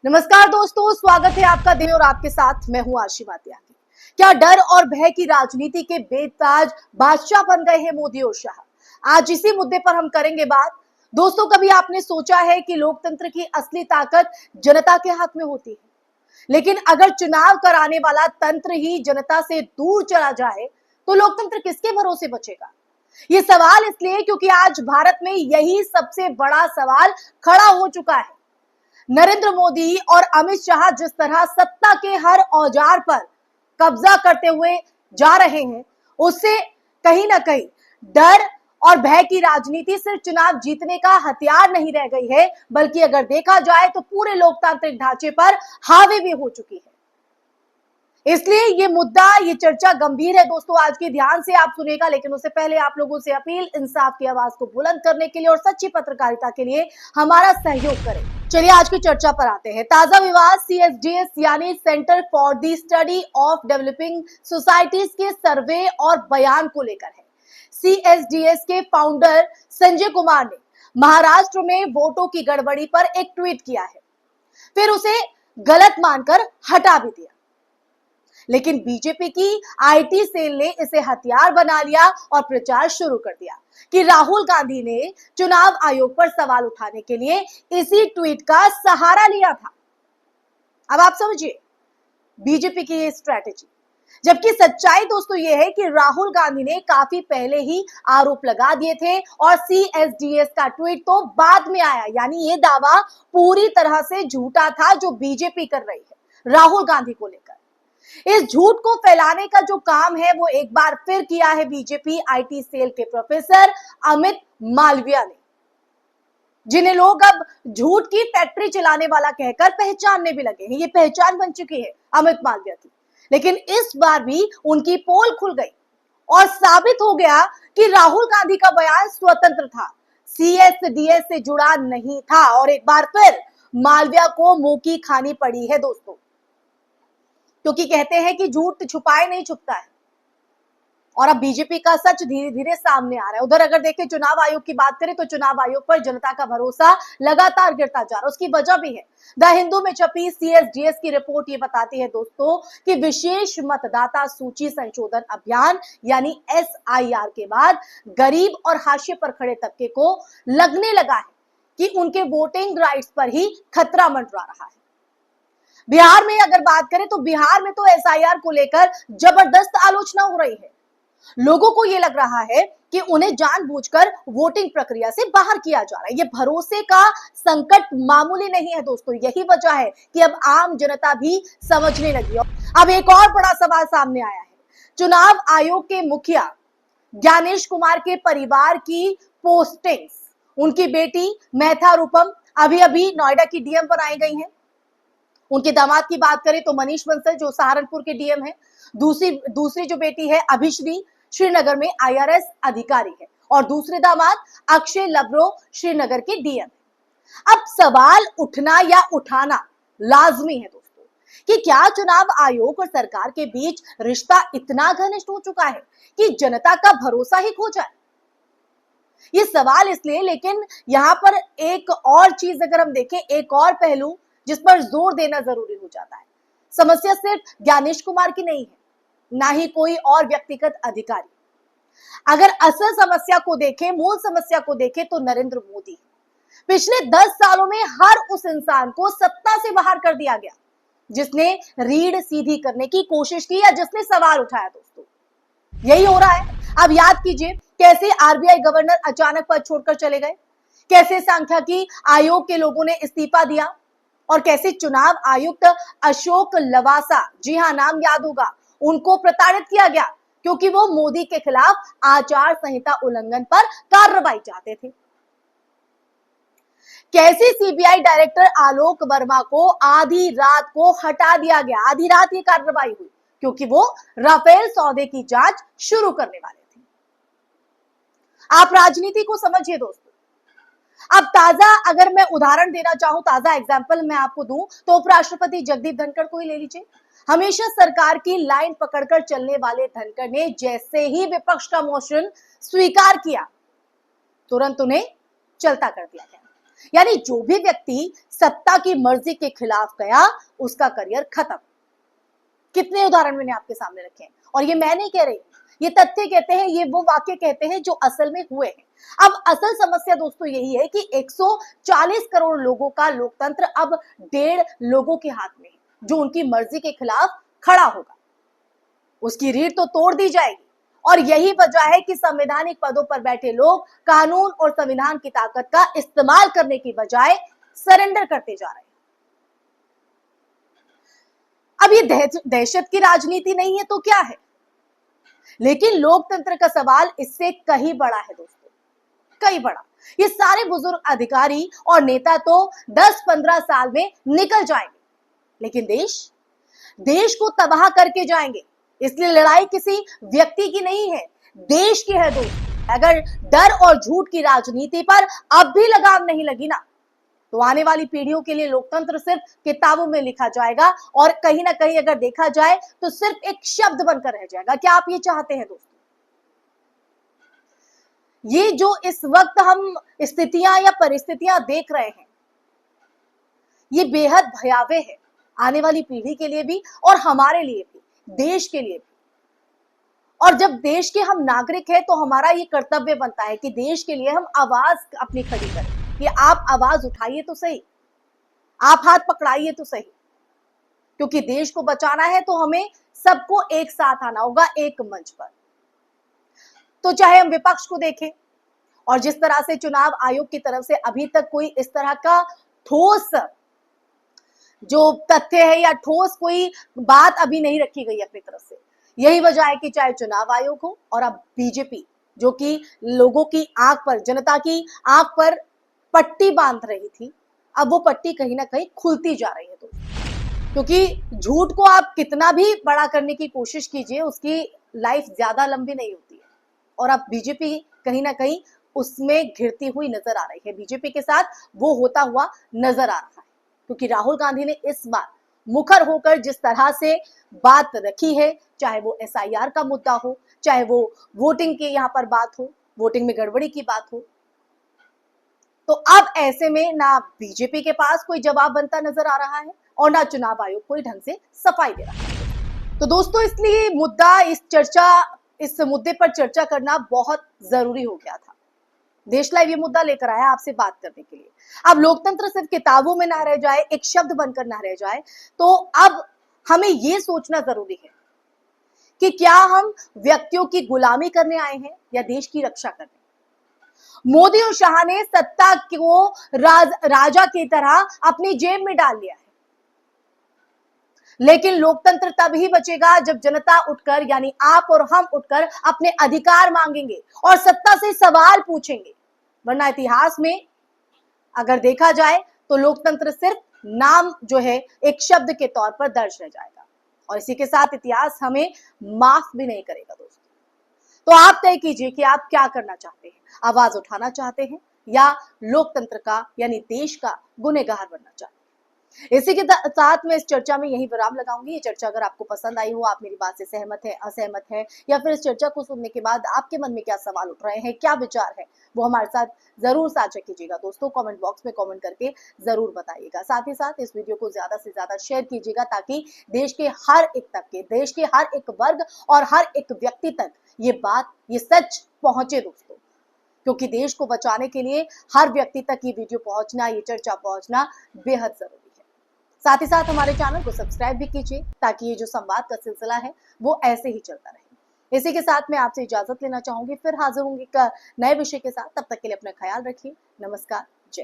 नमस्कार दोस्तों, स्वागत है आपका दिन और आपके साथ मैं हूं आशी त्यागी। क्या डर और भय की राजनीति के बेताज बादशाह बन गए हैं मोदी और शाह? आज इसी मुद्दे पर हम करेंगे बात। दोस्तों, कभी आपने सोचा है कि लोकतंत्र की असली ताकत जनता के हाथ में होती है, लेकिन अगर चुनाव कराने वाला तंत्र ही जनता से दूर चला जाए तो लोकतंत्र किसके भरोसे बचेगा? ये सवाल इसलिए क्योंकि आज भारत में यही सबसे बड़ा सवाल खड़ा हो चुका है। नरेंद्र मोदी और अमित शाह जिस तरह सत्ता के हर औजार पर कब्जा करते हुए जा रहे हैं, उससे कहीं ना कहीं डर और भय की राजनीति सिर्फ चुनाव जीतने का हथियार नहीं रह गई है, बल्कि अगर देखा जाए तो पूरे लोकतांत्रिक ढांचे पर हावी भी हो चुकी है। इसलिए ये मुद्दा, ये चर्चा गंभीर है दोस्तों। आज के ध्यान से आप सुनेगा, लेकिन उससे पहले आप लोगों से अपील, इंसाफ की आवाज को बुलंद करने के लिए और सच्ची पत्रकारिता के लिए हमारा सहयोग करें। चलिए आज की चर्चा पर आते हैं। ताजा विवाद CSDS यानी centre for the study of developing societies के सर्वे और बयान को लेकर है। CSDS के फाउंडर संजय कुमार ने महाराष्ट्र में वोटों की गड़बड़ी पर एक ट्वीट किया है, फिर उसे गलत मानकर हटा भी दिया। लेकिन बीजेपी की IT सेल ने इसे हथियार बना लिया और प्रचार शुरू कर दिया कि राहुल गांधी ने चुनाव आयोग पर सवाल उठाने के लिए इसी ट्वीट का सहारा लिया था। अब आप समझिए बीजेपी की ये स्ट्रैटेजी। जबकि सच्चाई दोस्तों ये है कि राहुल गांधी ने काफी पहले ही आरोप लगा दिए थे और CSDS का ट्वीट तो बाद में आया। यानी ये दावा पूरी तरह से झूठा था जो बीजेपी कर रही है राहुल गांधी को लेकर। इस झूठ को फैलाने का जो काम है वो एक बार फिर किया है बीजेपी IT सेल के प्रोफेसर अमित मालविया ने, जिन्हें लोग अब झूठ की फैक्ट्री चलाने वाला कहकर पहचानने भी लगे हैं। ये पहचान बन चुकी है अमित मालविया की। लेकिन इस बार भी उनकी पोल खुल गई और साबित हो गया कि राहुल गांधी का बयान स्वतंत्र था, CSDS से जुड़ा नहीं था। और एक बार फिर मालविया को मुंह की खानी पड़ी है दोस्तों, क्योंकि कहते हैं कि झूठ छुपाए नहीं छुपता है। और अब बीजेपी का सच धीरे धीरे सामने आ रहा है। उधर अगर देखें चुनाव आयोग की बात करें तो चुनाव आयोग पर जनता का भरोसा लगातार गिरता जा रहा है। उसकी वजह भी है। द हिंदू में छपी CSDS की रिपोर्ट ये बताती है दोस्तों कि विशेष मतदाता सूची संशोधन अभियान यानी SIR के बाद गरीब और हाशिए पर खड़े तबके को लगने लगा है कि उनके वोटिंग राइट्स पर ही खतरा मंडरा रहा है। बिहार में अगर बात करें तो बिहार में तो SIR को लेकर जबरदस्त आलोचना हो रही है। लोगों को यह लग रहा है कि उन्हें जानबूझकर वोटिंग प्रक्रिया से बाहर किया जा रहा है। यह भरोसे का संकट मामूली नहीं है दोस्तों। यही वजह है कि अब आम जनता भी समझने लगी है। अब एक और बड़ा सवाल सामने आया है। चुनाव आयोग के मुखिया ज्ञानेश कुमार के परिवार की पोस्टिंग्स, उनकी बेटी मेहता रूपम अभी अभी नोएडा की DM बनाई गई है। उनके दामाद की बात करें तो मनीष बंसल जो सहारनपुर के DM है। दूसरी जो बेटी है अभिश्री श्रीनगर में IRS अधिकारी है और दूसरे दामाद अक्षय लब्रो श्रीनगर के DM। अब सवाल उठना या उठाना लाजमी है दोस्तों कि क्या चुनाव आयोग और सरकार के बीच रिश्ता इतना घनिष्ठ हो चुका है कि जनता का भरोसा ही खो जाए? ये सवाल इसलिए, लेकिन यहां पर एक और चीज अगर हम देखें, एक और पहलू जिस पर जोर देना जरूरी हो जाता है। समस्या सिर्फ ज्ञानेश कुमार की नहीं है, ना ही कोई और व्यक्तिगत अधिकारी। अगर असल समस्या को देखें, मूल समस्या को देखें तो नरेंद्र मोदी। पिछले 10 सालों में हर उस इंसान को सत्ता से बाहर कर दिया गया जिसने रीढ़ सीधी करने की कोशिश की या जिसने सवाल उठाया दोस्तों। यही हो रहा है। अब याद कीजिए कैसे RBI गवर्नर अचानक पद छोड़कर चले गए, कैसे सांख्यिकी आयोग के लोगों ने इस्तीफा दिया और कैसे चुनाव आयुक्त अशोक लवासा, जी हां नाम याद होगा, उनको प्रताड़ित किया गया क्योंकि वो मोदी के खिलाफ आचार संहिता उल्लंघन पर कार्रवाई चाहते थे। कैसे CBI डायरेक्टर आलोक वर्मा को आधी रात को हटा दिया गया। आधी रात ये कार्रवाई हुई क्योंकि वो राफेल सौदे की जांच शुरू करने वाले थे। आप राजनीति को समझिए दोस्तों। अब ताजा अगर मैं उदाहरण देना चाहूं, ताजा एग्जांपल मैं आपको दूं तो उपराष्ट्रपति जगदीप धनखड़ को ही ले लीजिए। हमेशा सरकार की लाइन पकड़कर चलने वाले धनखड़ ने जैसे ही विपक्ष का मोशन स्वीकार किया, तुरंत उन्हें चलता कर दिया गया। यानी जो भी व्यक्ति सत्ता की मर्जी के खिलाफ गया उसका करियर खत्म। कितने उदाहरण मैंने आपके सामने रखे हैं, और ये मैं नहीं कह रही, ये तथ्य कहते हैं, ये वो वाक्य कहते हैं जो असल में हुए हैं। अब असल समस्या दोस्तों यही है कि 140 करोड़ लोगों का लोकतंत्र अब 1.5 लोगों के हाथ में है, जो उनकी मर्जी के खिलाफ खड़ा होगा उसकी रीढ़ तो तोड़ दी जाएगी। और यही वजह है कि संवैधानिक पदों पर बैठे लोग कानून और संविधान की ताकत का इस्तेमाल करने की बजाय सरेंडर करते जा रहे हैं। अब ये दहशत की राजनीति नहीं है तो क्या है, लेकिन लोकतंत्र का सवाल इससे कहीं बड़ा है दोस्तों, कहीं बड़ा। ये सारे बुजुर्ग अधिकारी और नेता तो 10-15 साल में निकल जाएंगे, लेकिन देश को तबाह करके जाएंगे। इसलिए लड़ाई किसी व्यक्ति की नहीं है, देश की है दोस्तों। अगर डर और झूठ की राजनीति पर अब भी लगाम नहीं लगी ना, तो आने वाली पीढ़ियों के लिए लोकतंत्र सिर्फ किताबों में लिखा जाएगा, और कहीं ना कहीं अगर देखा जाए तो सिर्फ एक शब्द बनकर रह जाएगा। क्या आप ये चाहते हैं दोस्तों? ये जो इस वक्त हम स्थितियां या परिस्थितियां देख रहे हैं, ये बेहद भयावह है, आने वाली पीढ़ी के लिए भी और हमारे लिए भी, देश के लिए भी। और जब देश के हम नागरिक हैं तो हमारा ये कर्तव्य बनता है कि देश के लिए हम आवाज अपनी खड़ी करें, कि आप आवाज उठाइए तो सही, आप हाथ पकड़ाइए तो सही, क्योंकि देश को बचाना है तो हमें सबको एक साथ आना होगा, एक मंच पर। तो चाहे हम विपक्ष को देखें, और जिस तरह से चुनाव आयोग की तरफ से अभी तक कोई इस तरह का ठोस जो तथ्य है या ठोस कोई बात अभी नहीं रखी गई अपनी तरफ से। यही वजह है कि चाहे चुनाव आयोग हो और अब बीजेपी, जो कि लोगों की आंख पर, जनता की आंख पर पट्टी बांध रही थी, अब वो पट्टी कहीं ना कहीं खुलती जा रही है दोस्तों। क्योंकि झूठ को आप कितना भी बड़ा करने की कोशिश कीजिए, उसकी लाइफ ज्यादा लंबी नहीं होती है। और अब बीजेपी कहीं ना कहीं उसमें घिरती हुई नजर आ रही है, बीजेपी के साथ वो होता हुआ नजर आ रहा है। क्योंकि राहुल गांधी ने इस बार मुखर होकर जिस तरह से बात रखी है, चाहे वो SIR का मुद्दा हो, चाहे वो वोटिंग की यहाँ पर बात हो, वोटिंग में गड़बड़ी की बात हो, तो अब ऐसे में ना बीजेपी के पास कोई जवाब बनता नजर आ रहा है और ना चुनाव आयोग कोई ढंग से सफाई दे रहा है। तो दोस्तों इसलिए इस मुद्दे पर चर्चा करना बहुत जरूरी हो गया था। देश लाइव ये मुद्दा लेकर आया आपसे बात करने के लिए। अब लोकतंत्र सिर्फ किताबों में ना रह जाए, एक शब्द बनकर ना रह जाए, तो अब हमें ये सोचना जरूरी है कि क्या हम व्यक्तियों की गुलामी करने आए हैं या देश की रक्षा करने। मोदी और शाह ने सत्ता को राजा की तरह अपनी जेब में डाल लिया है, लेकिन लोकतंत्र तब ही बचेगा जब जनता उठकर, यानी आप और हम उठकर अपने अधिकार मांगेंगे और सत्ता से सवाल पूछेंगे। वरना इतिहास में अगर देखा जाए तो लोकतंत्र सिर्फ नाम जो है एक शब्द के तौर पर दर्ज रह जाएगा, और इसी के साथ इतिहास हमें माफ भी नहीं करेगा दोस्तों। तो आप तय कीजिए कि आप क्या करना चाहते हैं, आवाज उठाना चाहते हैं या लोकतंत्र का यानी देश का गुनहगार बनना चाहते हैं। इसी के साथ में इस चर्चा में यही विराम लगाऊंगी। ये चर्चा अगर आपको पसंद आई हो, आप मेरी बात से सहमत है, असहमत है, या फिर इस चर्चा को सुनने के बाद आपके मन में क्या सवाल उठ रहे हैं, क्या विचार है, वो हमारे साथ जरूर साझा कीजिएगा दोस्तों। कमेंट बॉक्स में कमेंट करके जरूर बताइएगा। साथ ही साथ इस वीडियो को ज्यादा से ज्यादा शेयर कीजिएगा, ताकि देश के हर एक तबके, देश के हर एक वर्ग और हर एक व्यक्ति तक ये बात, ये सच पहुंचे दोस्तों। क्योंकि देश को बचाने के लिए हर व्यक्ति तक ये वीडियो पहुंचना, ये चर्चा पहुंचना बेहद जरूरी है। साथ ही साथ हमारे चैनल को सब्सक्राइब भी कीजिए, ताकि ये जो संवाद का सिलसिला है वो ऐसे ही चलता रहे। इसी के साथ मैं आपसे इजाजत लेना चाहूंगी, फिर हाजिर होंगी नए विषय के साथ। तब तक के लिए अपना ख्याल रखिए। नमस्कार।